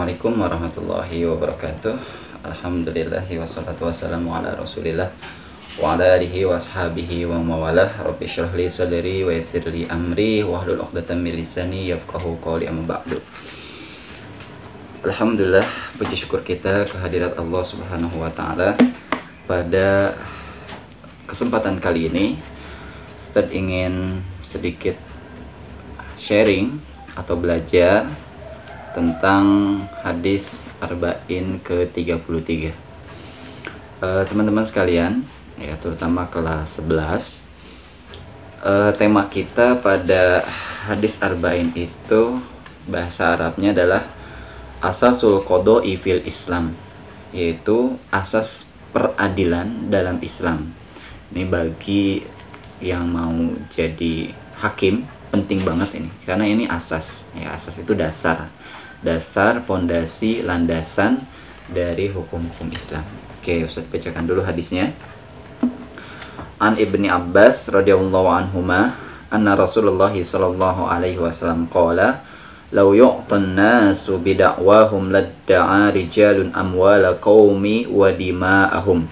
Assalamualaikum warahmatullahi wabarakatuh. Alhamdulillahi wassalatu wassalamu ala rasulillah wa ala alihi wa ashabihi wa mawalah. Rabbi syrah li sadri wa yassir li amri wahlul 'uqdatam min lisani yafqahu qawli, amma ba'du. Alhamdulillah, puji syukur kita kehadirat Allah Subhanahu wa taala. Pada kesempatan kali ini Ustadz ingin sedikit sharing atau belajar tentang hadis Arba'in ke-33. Teman-teman sekalian, ya terutama kelas 11, tema kita pada hadis Arba'in itu bahasa Arabnya adalah asasul qadha'i fil Islam, yaitu asas peradilan dalam Islam. Ini bagi yang mau jadi hakim penting banget ini, karena ini asas. Ya, asas itu dasar, pondasi, landasan dari hukum-hukum Islam. Oke, Ustaz bacakan dulu hadisnya. An Ibni Abbas radhiyallahu anhuma anna Rasulullah sallallahu alaihi wasallam qala law yu'tan nasu bida'wahum ladda'a rijalun amwala qaumi wa dima'ahum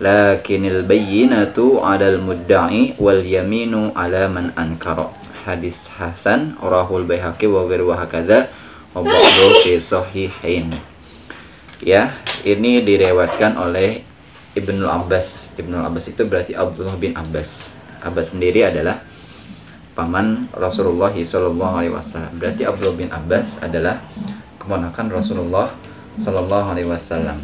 lakinil bayyinatu 'alal mudda'i wal yaminu 'ala man ankara. Hadis hasan rahul Baihaqi wa ghairu hakadza wa ba'du fi sahihain. Ya, ini direwatkan oleh Ibnu Abbas. Ibnu Abbas itu berarti Abdullah bin Abbas. Abbas sendiri adalah paman Rasulullah sallallahu alaihi wasallam. Berarti Abdullah bin Abbas adalah keponakan Rasulullah sallallahu alaihi wasallam.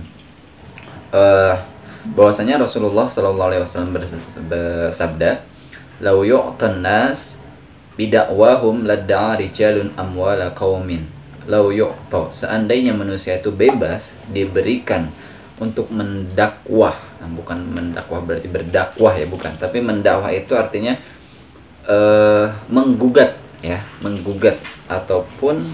Bahwasanya Rasulullah sallallahu alaihi wasallam bersabda, "Lau yu'tan nas bidakwahum ladda'a rijalun amwala qaumin." Lau yu'ta, seandainya manusia itu bebas diberikan untuk mendakwah. Nah, bukan mendakwah berarti berdakwah ya, bukan, tapi mendakwah itu artinya menggugat ya, menggugat ataupun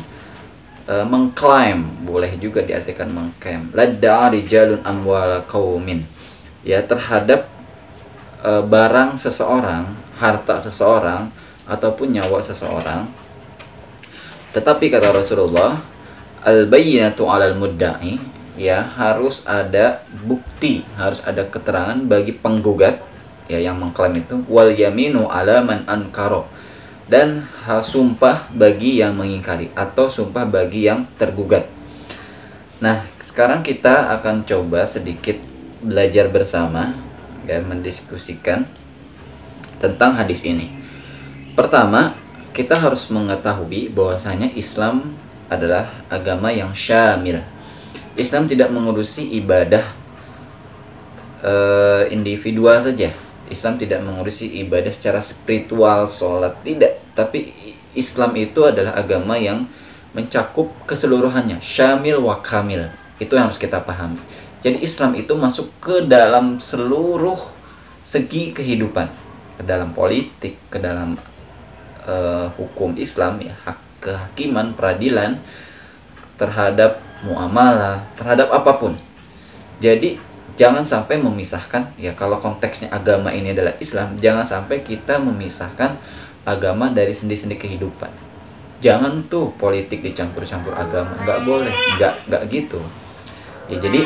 mengklaim, boleh juga diartikan mengklaim. Ladda'a rijalun amwala qaumin, ya, terhadap barang seseorang, harta seseorang ataupun nyawa seseorang. Tetapi kata Rasulullah, al-bayyinatu 'alal mudda'i, ya, harus ada bukti, harus ada keterangan bagi penggugat, ya, yang mengklaim itu, wal yaminu 'ala man ankara, dan sumpah bagi yang mengingkari atau sumpah bagi yang tergugat. Nah, sekarang kita akan coba sedikit belajar bersama dan mendiskusikan tentang hadis ini. Pertama, kita harus mengetahui bahwasanya Islam adalah agama yang syamil. Islam tidak mengurusi ibadah individual saja. Islam tidak mengurusi ibadah secara spiritual, sholat, tidak. Tapi Islam itu adalah agama yang mencakup keseluruhannya, syamil wa kamil. Itu yang harus kita pahami. Jadi Islam itu masuk ke dalam seluruh segi kehidupan, ke dalam politik, ke dalam hukum Islam, ya, kehakiman, peradilan, terhadap muamalah, terhadap apapun. Jadi jangan sampai memisahkan, ya, kalau konteksnya agama ini adalah Islam, jangan sampai kita memisahkan agama dari sendi-sendi kehidupan. Jangan tuh politik dicampur-campur agama, nggak boleh, nggak gitu. Ya, jadi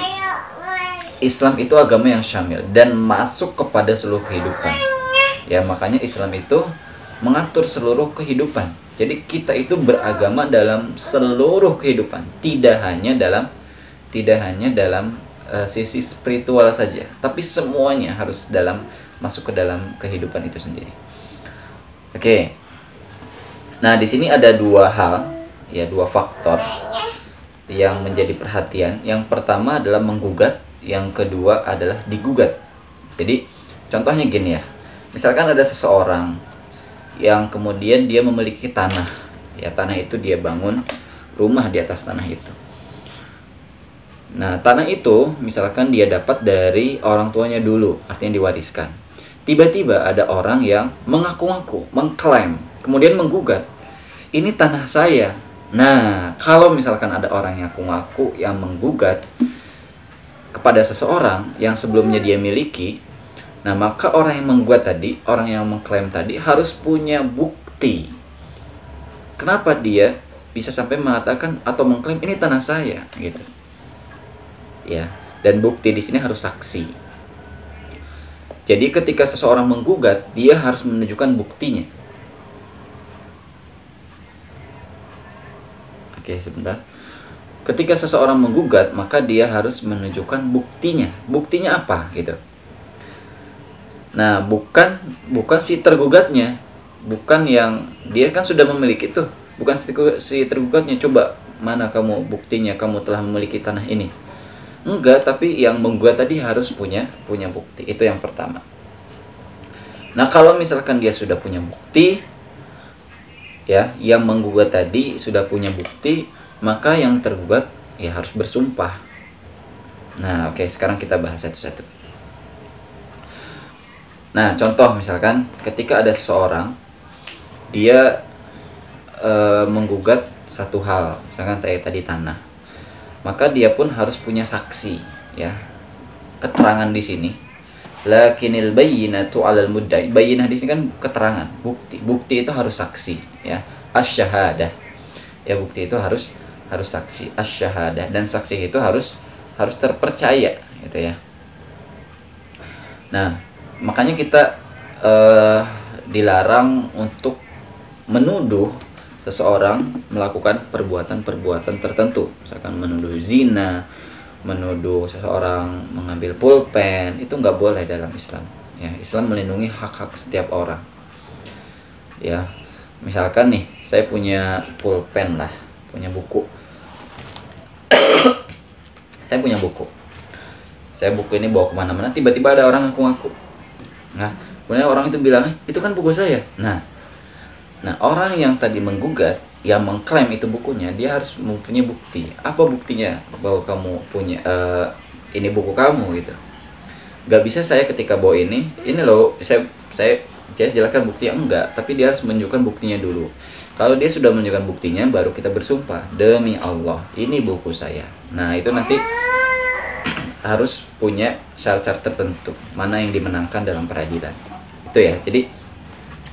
Islam itu agama yang syamil dan masuk kepada seluruh kehidupan. Ya, makanya Islam itu mengatur seluruh kehidupan. Jadi kita itu beragama dalam seluruh kehidupan, tidak hanya dalam sisi spiritual saja, tapi semuanya harus masuk ke dalam kehidupan itu sendiri. Oke. Nah, di sini ada dua hal, ya, dua faktor yang menjadi perhatian. Yang pertama adalah menggugat, yang kedua adalah digugat. Jadi contohnya gini ya, misalkan ada seseorang yang kemudian dia memiliki tanah, ya, tanah itu dia bangun rumah di atas tanah itu. Nah, tanah itu misalkan dia dapat dari orang tuanya dulu, artinya diwariskan. Tiba-tiba ada orang yang mengaku-ngaku, mengklaim, kemudian menggugat, ini tanah saya. Nah, kalau misalkan ada orang yang ngaku-ngaku yang menggugat kepada seseorang yang sebelumnya dia miliki, nah, maka orang yang menggugat tadi, orang yang mengklaim tadi harus punya bukti. Kenapa dia bisa sampai mengatakan atau mengklaim ini tanah saya gitu. Ya, dan bukti di sini harus saksi. Jadi ketika seseorang menggugat, dia harus menunjukkan buktinya. Oke, sebentar. Ketika seseorang menggugat, maka dia harus menunjukkan buktinya. Buktinya apa gitu. Nah, bukan si tergugatnya, bukan yang dia kan sudah memiliki itu, bukan si tergugatnya. Coba mana kamu buktinya kamu telah memiliki tanah ini? Enggak, tapi yang menggugat tadi harus punya bukti. Itu yang pertama. Nah, kalau misalkan dia sudah punya bukti, ya, yang menggugat tadi sudah punya bukti, maka yang tergugat ya harus bersumpah. Nah, oke, sekarang kita bahas satu-satu. Nah, contoh misalkan ketika ada seseorang dia menggugat satu hal, misalkan kayak tadi tanah, maka dia pun harus punya saksi, ya. Keterangan di sini, lakinil bayyinatu 'alal mudda'i. Bayyinah di sini kan keterangan, bukti. Bukti itu harus saksi, ya. Asy-syahadah. Ya, bukti itu harus saksi, asy-syahadah, dan saksi itu harus terpercaya, gitu ya. Nah, makanya kita dilarang untuk menuduh seseorang melakukan perbuatan-perbuatan tertentu, misalkan menuduh zina, menuduh seseorang mengambil pulpen, itu nggak boleh dalam Islam. Ya, Islam melindungi hak-hak setiap orang. Ya, misalkan nih, saya punya pulpen lah, punya buku. Saya buku ini bawa kemana-mana, tiba-tiba ada orang ngaku-ngaku. Nah, kemudian orang itu bilang, itu kan buku saya. Nah, orang yang tadi menggugat, yang mengklaim itu bukunya, dia harus mempunyai bukti. Apa buktinya bahwa kamu punya ini buku kamu gitu? Gak bisa saya ketika bawa ini loh, saya jelaskan buktinya, enggak. Tapi dia harus menunjukkan buktinya dulu. Kalau dia sudah menunjukkan buktinya, baru kita bersumpah, demi Allah, ini buku saya. Nah, itu nanti harus punya syarat-syarat tertentu, mana yang dimenangkan dalam peradilan. Itu ya. Jadi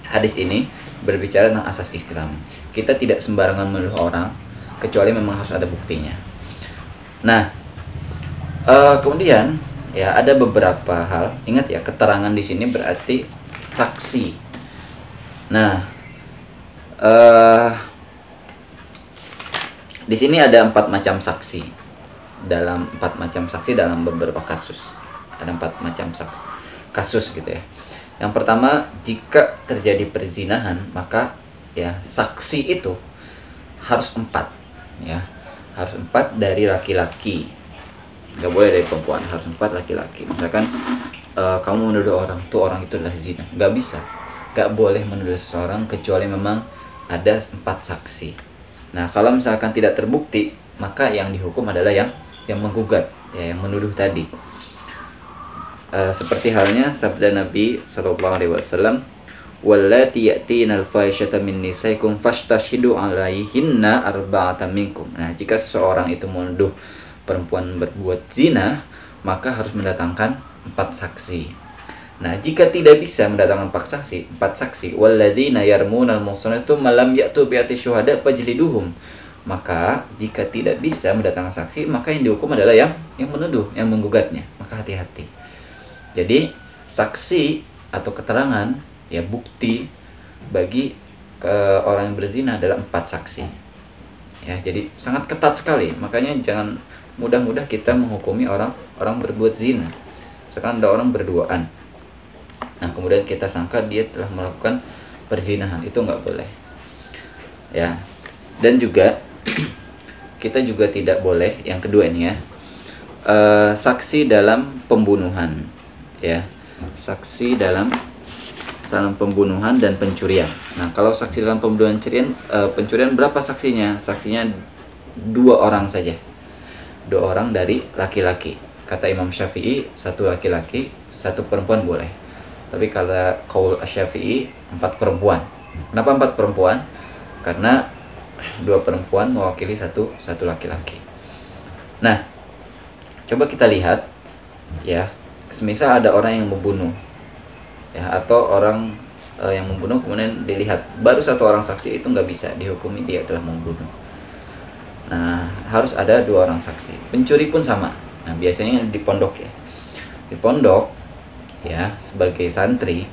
hadis ini berbicara tentang asas Islam. Kita tidak sembarangan menuduh orang kecuali memang harus ada buktinya. Nah, kemudian ya ada beberapa hal. Ingat ya, keterangan di sini berarti saksi. Nah, di sini ada 4 macam saksi. Dalam 4 macam saksi dalam beberapa kasus. Ada 4 macam kasus gitu ya. Yang pertama, jika terjadi perzinahan, maka ya saksi itu harus 4, ya. Harus 4 dari laki-laki. Nggak boleh dari perempuan, harus 4 laki-laki. Misalkan kamu menuduh orang itu adalah zina. Nggak bisa. Nggak boleh menuduh seseorang kecuali memang ada 4 saksi. Nah, kalau misalkan tidak terbukti, maka yang dihukum adalah yang menggugat, ya, yang menuduh tadi. Seperti halnya sabda Nabi SAW, wallati ya'tinal fahishata min nisaikum fastashhidu 'alaihinna arba'atan minkum. Nah, jika seseorang itu menuduh perempuan berbuat zina, maka harus mendatangkan 4 saksi. Nah, jika tidak bisa mendatangkan 4 saksi, walladzina yarmunal muhsanatu malam ya'tu bi'ati syuhada fajliduhum. Maka jika tidak bisa mendatangkan saksi, maka yang dihukum adalah yang menuduh, yang menggugatnya. Maka hati-hati. Jadi saksi atau keterangan, ya, bukti bagi orang yang berzina adalah 4 saksi. Ya, jadi sangat ketat sekali. Makanya jangan mudah-mudah kita menghukumi orang berbuat zina. Sekarang ada orang berduaan. Nah, kemudian kita sangka dia telah melakukan perzinahan, itu nggak boleh. Ya. Dan juga kita juga tidak boleh, yang kedua ini ya, saksi dalam pembunuhan. Ya, saksi dalam pembunuhan dan pencurian. Nah, kalau saksi dalam pembunuhan pencurian berapa saksinya? Saksinya 2 orang saja. 2 orang dari laki-laki. Kata Imam Syafi'i, 1 laki-laki, 1 perempuan boleh. Tapi kata qaul Syafi'i, 4 perempuan. Kenapa 4 perempuan? Karena 2 perempuan mewakili satu laki-laki. Nah, coba kita lihat ya. Semisal ada orang yang membunuh, ya, atau orang yang membunuh kemudian dilihat baru 1 orang saksi, itu nggak bisa dihukumi dia telah membunuh. Nah, harus ada 2 orang saksi. Pencuri pun sama. Nah, biasanya di pondok ya. Di pondok ya, sebagai santri,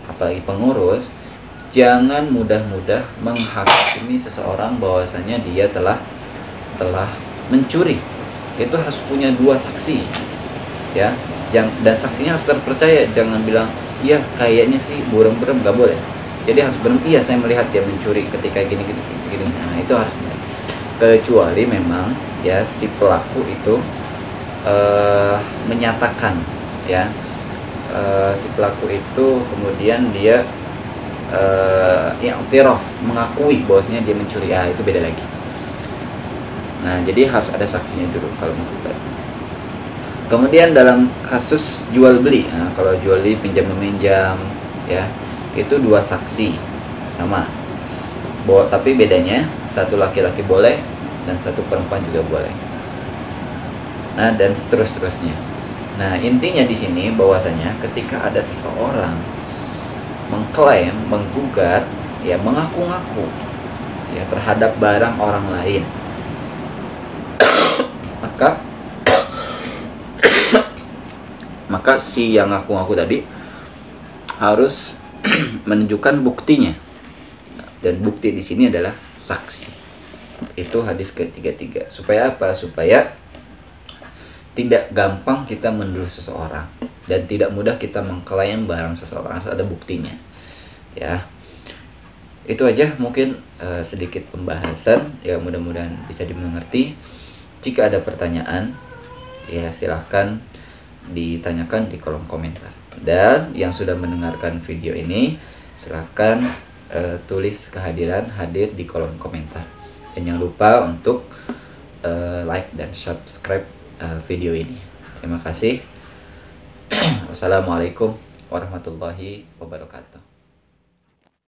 apalagi pengurus, jangan mudah-mudah menghakimi seseorang bahwasanya dia telah mencuri. Itu harus punya 2 saksi ya. Dan saksinya harus terpercaya. Jangan bilang, iya kayaknya sih burem-burem, gak boleh. Jadi harus benar, iya saya melihat dia mencuri ketika gini. Nah, itu harus benar. Kecuali memang ya si pelaku itu menyatakan ya, si pelaku itu kemudian dia ya i'tiraf, mengakui bahwasanya dia mencuri, ya itu beda lagi. Nah, jadi harus ada saksinya dulu kalau menggugat. Kemudian dalam kasus jual beli, nah, kalau jual beli pinjam meminjam ya, itu 2 saksi sama. Tapi bedanya satu laki-laki boleh dan satu perempuan juga boleh. Nah, dan seterusnya. Nah, intinya di sini bahwasanya ketika ada seseorang mengklaim, menggugat, ya mengaku-ngaku ya terhadap barang orang lain, maka si yang ngaku-ngaku tadi harus menunjukkan buktinya, dan bukti di sini adalah saksi. Itu hadis ke-33. Supaya apa? Supaya tidak gampang kita menuduh seseorang dan tidak mudah kita mengklaim barang seseorang, harus ada buktinya ya. Itu aja mungkin sedikit pembahasan ya, mudah-mudahan bisa dimengerti. Jika ada pertanyaan ya silahkan ditanyakan di kolom komentar. Dan yang sudah mendengarkan video ini silahkan tulis kehadiran hadir di kolom komentar. Dan jangan lupa untuk like dan subscribe video ini. Terima kasih. Wassalamualaikum warahmatullahi wabarakatuh.